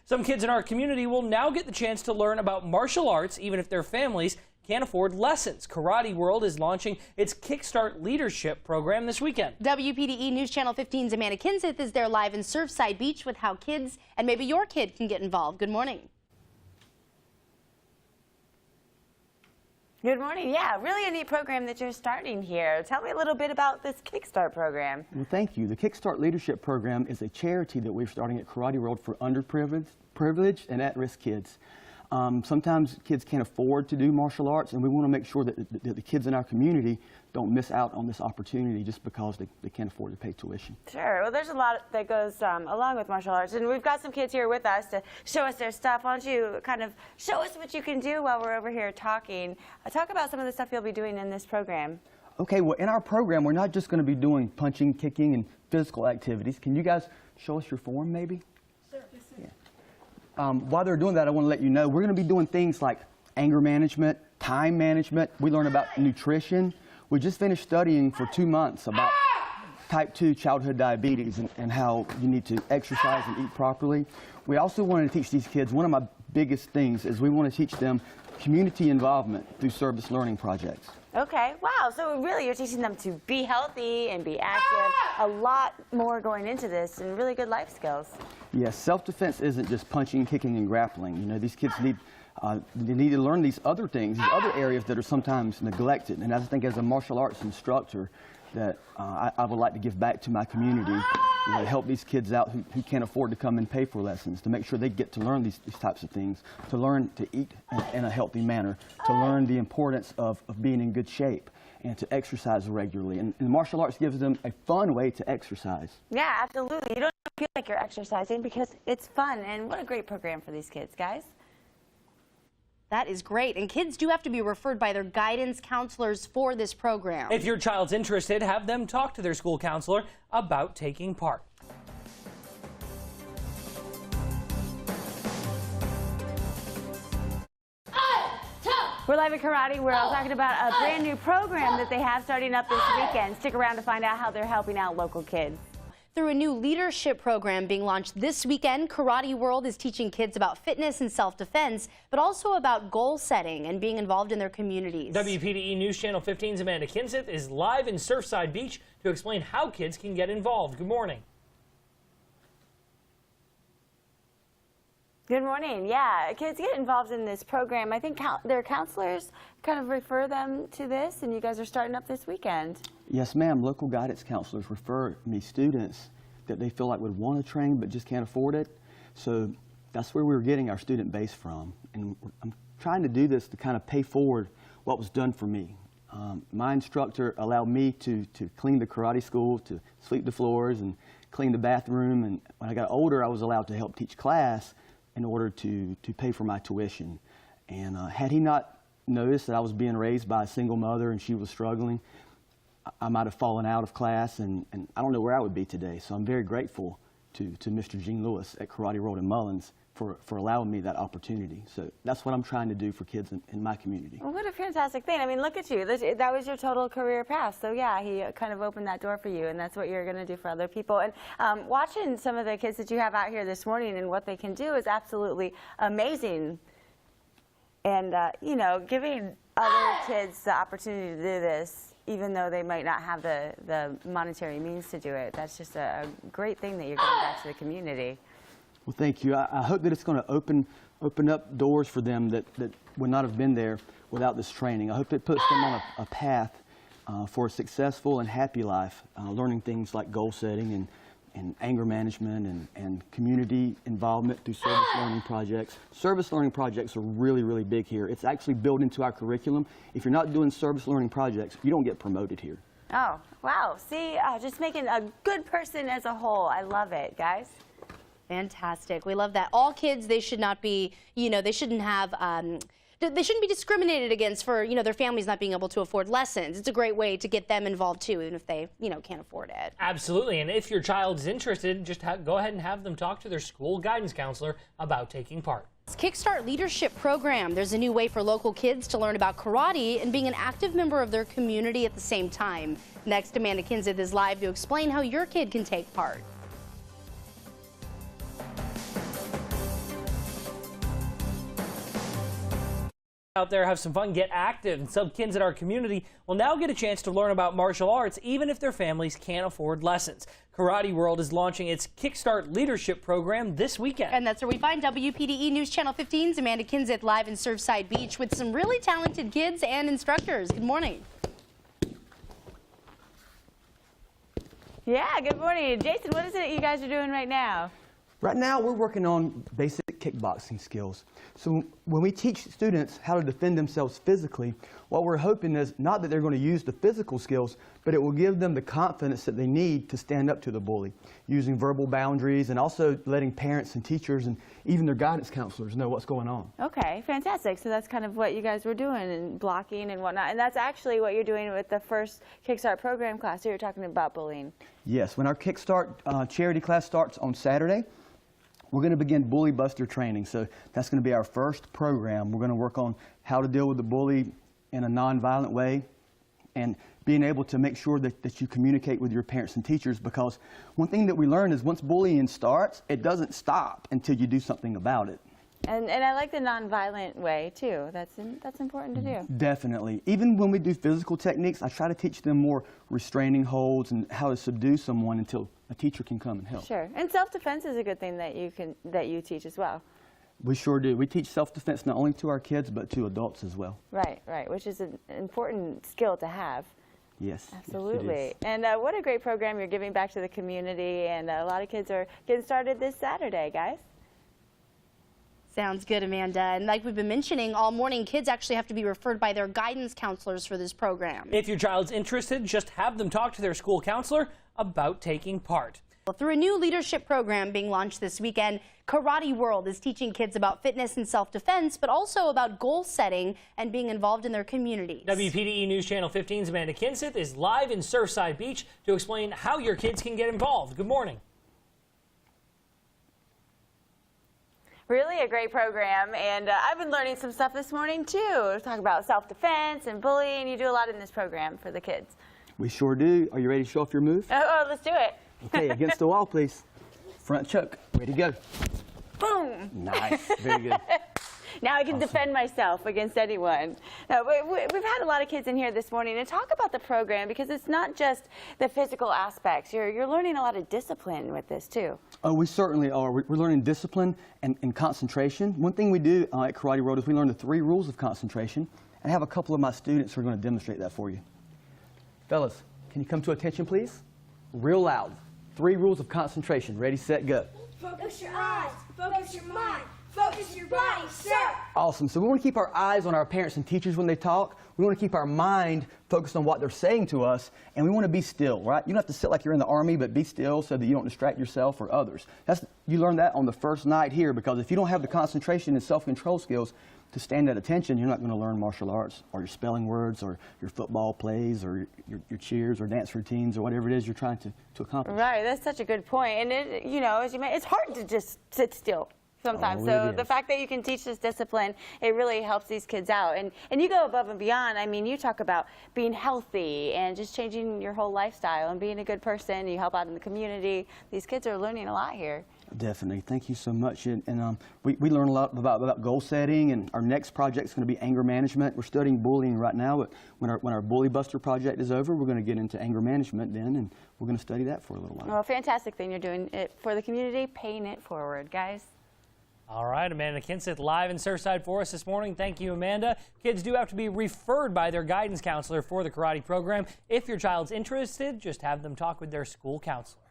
Some kids in our community will now get the chance to learn about martial arts even if their families can't afford lessons. Karate World is launching its Kickstart Leadership program this weekend. WPDE News Channel 15's Amanda Kinseth is there live in Surfside Beach with how kids and maybe your kid can get involved. Good morning. Good morning. Yeah, really a neat program that you're starting here. Tell me a little bit about this Kickstart program. Well, thank you. The Kickstart Leadership Program is a charity that we're starting at Karate World for underprivileged and at-risk kids. Sometimes kids can't afford to do martial arts, and we want to make sure that the kids in our community don't miss out on this opportunity just because they can't afford to pay tuition. Sure. Well, there's a lot that goes along with martial arts, and we've got some kids here with us to show us their stuff. Why don't you kind of show us what you can do while we're over here talking? Talk about some of the stuff you'll be doing in this program. Okay, well, in our program, we're not just going to be doing punching, kicking, and physical activities. Can you guys show us your form, maybe? Sure. Yeah. While they're doing that, I want to let you know we're going to be doing things like anger management, time management. We learn about nutrition. We just finished studying for 2 months about type 2 childhood diabetes and how you need to exercise and eat properly. We also want to teach these kids, one of my biggest things is we want to teach them community involvement through service learning projects. Okay, wow, so really you're teaching them to be healthy and be active. A lot more going into this and really good life skills. Yes, self-defense isn't just punching, kicking, and grappling. You know, these kids need they need to learn these other things, these other areas that are sometimes neglected. And I think as a martial arts instructor that I would like to give back to my community, you know, help these kids out who can't afford to come and pay for lessons, to make sure they get to learn these types of things, to learn to eat in a healthy manner, to learn the importance of being in good shape, and to exercise regularly. And martial arts gives them a fun way to exercise. Yeah, absolutely. You don't feel like you're exercising because it's fun. And what a great program for these kids, guys. That is great. And kids do have to be referred by their guidance counselors for this program. If your child's interested, have them talk to their school counselor about taking part. We're live at Karate World talking about a brand new program that they have starting up this weekend. Stick around to find out how they're helping out local kids. Through a new leadership program being launched this weekend, Karate World is teaching kids about fitness and self-defense, but also about goal setting and being involved in their communities. WPDE News Channel 15's Amanda Kinseth is live in Surfside Beach to explain how kids can get involved. Good morning. Good morning. Yeah, kids get involved in this program. I think their counselors kind of refer them to this, and you guys are starting up this weekend. Yes, ma'am. Local guidance counselors refer me students that they feel like would want to train but just can't afford it. So that's where we're getting our student base from. And I'm trying to do this to kind of pay forward what was done for me. My instructor allowed me to clean the karate school, to sweep the floors and clean the bathroom. And when I got older, I was allowed to help teach class in order to pay for my tuition. And had he not noticed that I was being raised by a single mother and she was struggling, I might have fallen out of class, and I don't know where I would be today. So I'm very grateful to Mr. Gene Lewis at Karate World in Mullins for allowing me that opportunity. So that's what I'm trying to do for kids in my community. Well, what a fantastic thing. I mean, look at you. That was your total career path. So yeah, he kind of opened that door for you, and that's what you're going to do for other people. And watching some of the kids that you have out here this morning and what they can do is absolutely amazing. And, you know, giving other kids the opportunity to do this, even though they might not have the monetary means to do it, that's just a great thing that you're giving back to the community. Well, thank you. I hope that it's going to open up doors for them that would not have been there without this training. I hope it puts them on a path for a successful and happy life, learning things like goal setting and anger management and community involvement through service learning projects. Service learning projects are really, really big here. It's actually built into our curriculum. If you're not doing service learning projects, you don't get promoted here. Oh, wow. See, just making a good person as a whole. I love it, guys. Fantastic. We love that. All kids, they should not be, you know, they shouldn't have, they shouldn't be discriminated against for, you know, their families not being able to afford lessons. It's a great way to get them involved too, even if they, you know, can't afford it. Absolutely. And if your child is interested, just go ahead and have them talk to their school guidance counselor about taking part. Kickstart Leadership Program. There's a new way for local kids to learn about karate and being an active member of their community at the same time. Next, Amanda Kinseth is live to explain how your kid can take part. Out there, have some fun, get active, and some kids in our community will now get a chance to learn about martial arts even if their families can't afford lessons. Karate World is launching its Kickstart Leadership program this weekend. And that's where we find WPDE News Channel 15's Amanda Kinseth live in Surfside Beach with some really talented kids and instructors. Good morning. Yeah, good morning. Jason, what is it you guys are doing right now? Right now, we're working on basic kickboxing skills. So when we teach students how to defend themselves physically, what we're hoping is not that they're going to use the physical skills, but it will give them the confidence that they need to stand up to the bully, using verbal boundaries and also letting parents and teachers and even their guidance counselors know what's going on. Okay, fantastic. So that's kind of what you guys were doing and blocking and whatnot. And that's actually what you're doing with the first Kickstart program class. So you're talking about bullying. Yes, when our Kickstart charity class starts on Saturday, we're going to begin Bully Buster training. So that's going to be our first program. We're going to work on how to deal with the bully in a nonviolent way and being able to make sure that you communicate with your parents and teachers, because one thing that we learned is once bullying starts, it doesn't stop until you do something about it. And I like the nonviolent way too. That's important to do. Definitely. Even when we do physical techniques, I try to teach them more restraining holds and how to subdue someone until a teacher can come and help. Sure. And self-defense is a good thing that you teach as well. We sure do. We teach self-defense not only to our kids but to adults as well. Right, right, which is an important skill to have. Yes. Absolutely. And what a great program you're giving back to the community, and a lot of kids are getting started this Saturday, guys. Sounds good, Amanda. And like we've been mentioning all morning, kids actually have to be referred by their guidance counselors for this program. If your child's interested, just have them talk to their school counselor about taking part. Well, through a new leadership program being launched this weekend, Karate World is teaching kids about fitness and self-defense, but also about goal setting and being involved in their communities. WPDE News Channel 15's Amanda Kinseth is live in Surfside Beach to explain how your kids can get involved. Good morning. Really a great program, and I've been learning some stuff this morning too. Talk about self-defense and bullying. You do a lot in this program for the kids. We sure do. Are you ready to show off your move? Oh, let's do it. Okay, against the wall, please. Front choke. Way to go. Boom. Nice. Very good. Now I can defend myself against anyone. Now, we've had a lot of kids in here this morning to talk about the program, because it's not just the physical aspects. You're learning a lot of discipline with this too. Oh, we certainly are. We're learning discipline and concentration. One thing we do at Karate World is we learn the 3 rules of concentration. I have a couple of my students who are going to demonstrate that for you. Fellas, can you come to attention, please? Real loud. 3 rules of concentration. Ready, set, go. Focus your eyes, focus your mind, focus your body, sir. Awesome. So we want to keep our eyes on our parents and teachers when they talk. We want to keep our mind focused on what they're saying to us, and we want to be still, right? You don't have to sit like you're in the Army, but be still so that you don't distract yourself or others. You learned that on the first night here, because if you don't have the concentration and self-control skills to stand at attention, you're not going to learn martial arts or your spelling words or your football plays or your cheers or dance routines or whatever it is you're trying to accomplish. Right, that's such a good point. And it, you know, as you mentioned, it's hard to just sit still sometimes. Oh, So it the is. fact that you can teach this discipline, it really helps these kids out. And you go above and beyond. I mean, you talk about being healthy and just changing your whole lifestyle and being a good person. You help out in the community. These kids are learning a lot here. Definitely. Thank you so much. And we learn a lot about goal setting, and our next project is going to be anger management. We're studying bullying right now, but when our Bully Buster project is over, we're going to get into anger management then, and we're going to study that for a little while. Well, fantastic thing you're doing it for the community, paying it forward, guys. All right, Amanda Kinseth live in Surfside for us this morning. Thank you, Amanda. Kids do have to be referred by their guidance counselor for the karate program. If your child's interested, just have them talk with their school counselor.